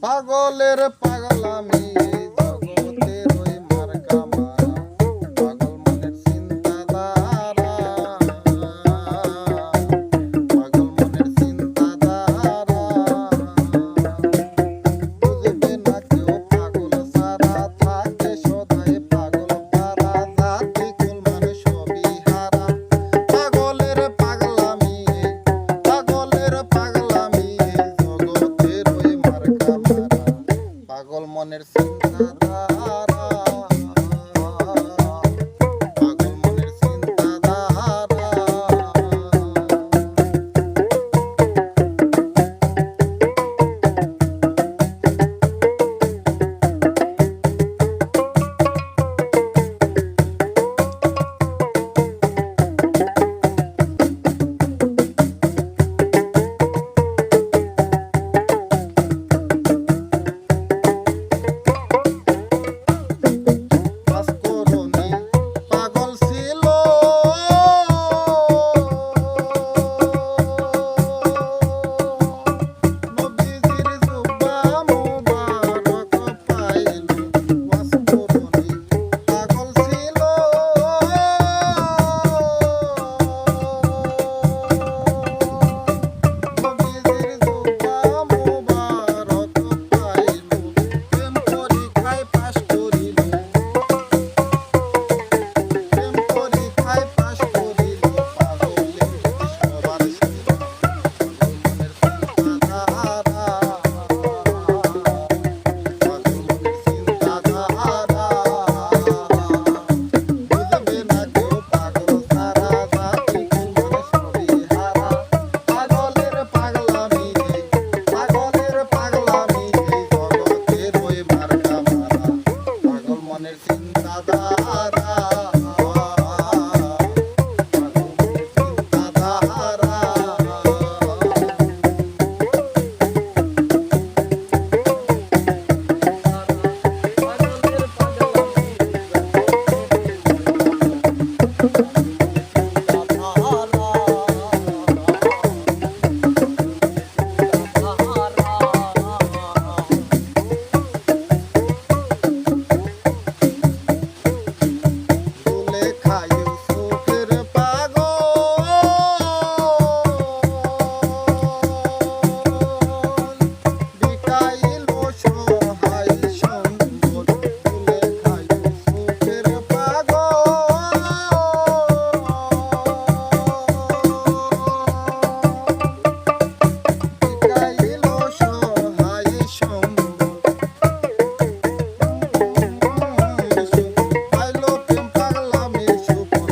পাগলের পাগলামি জগতের ওই মার্কা মারা পাগল মনের চিন্তাধারা পাগল মনের চিন্তাধারা বুঝবে না কেউ পাগল সারা থাকে সদাই পাগল পারা জাতি কুল মানুষ সবই হারা পাগলের পাগলামি জগতের ওই মার্কা মারা পাগল মনের চিন্তাধারা পাগল মনের চিন্তাধারা পাঁচকরণী পাগল ছিল নবীজির জুব্বা মুবারক পাইল পাঁচকরণী পাগল ছিল নবীজির জুব্বা মুবারক পাইল প্রেম পরীক্ষায় পাশ করিল প্রেম পরীক্ষায় পাশ করিল পাগলের সবার সেরা পাগল মনের চিন্তাধারা পাগল মনের চিন্তাধারা বুঝবে না কেউ পাগল সারা জাতি কুল মানুষ সবই হারা পাগলের পাগলামি জগতের ওই মার্কা মারা পাগল মনের চিন্তাধারা পাগল মনের চিন্তাধারা জুলেখা ইউসুফের পাগল বিকাইল সহায় সম্বল জুলেখা ইউসুফের বিকাইল সহায় সম্বল পাইলো প্রেম পাগলামির সুফল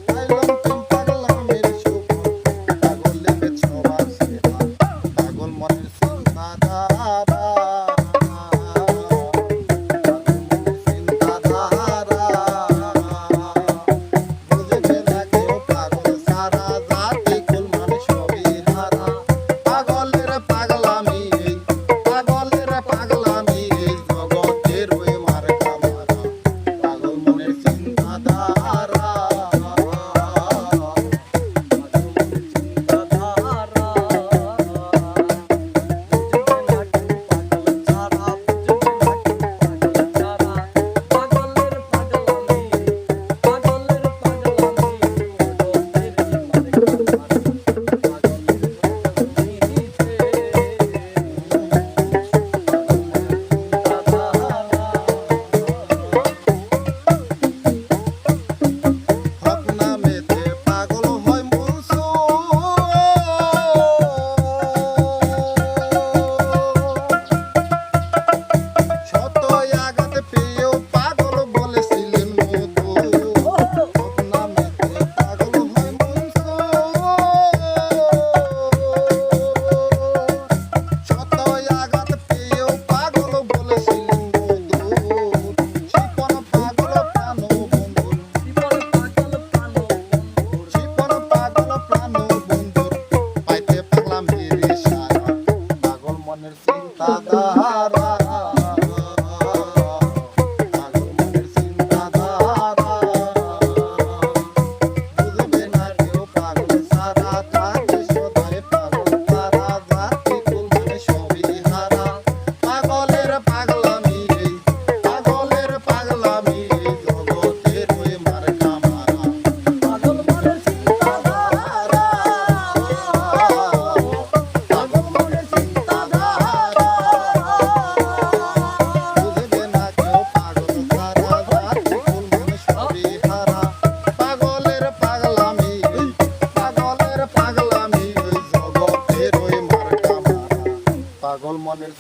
পাইলো প্রেম পাগলামির সুফল পাগল লেগে সবার সেরা পাগল মনের চিন্তাধারা পাগল মনের চিন্তাধারা বুঝবে না কেউ পাগল সারা জাতি কুল মানুষ সবই হারা পাগলের পাগলামি জগতের ওই মার্কা মারা পাগল মনের চিন্তাধারা পাগল মনের চিন্তাধারা হক নামেতে পাগল হয় শত আঘাত পেয়েও পাগল বলেছিলেন মধু হক নামেতে পাগল হয় শত আঘাত পেয়েও পাগল বলেছিলেন মধু শিপন পাগল প্রাণ বন্ধুর শিপন পাগল প্রাণ বন্ধুর পাইতে পাগলামির ইশারা পাগল মনের চিন্তাধারা পাগল মনের চিন্তাধারা বুঝবে না কেউ পাগল সারা থাকে সদাই পাগল সারা জাতি কুল মানুষ মনের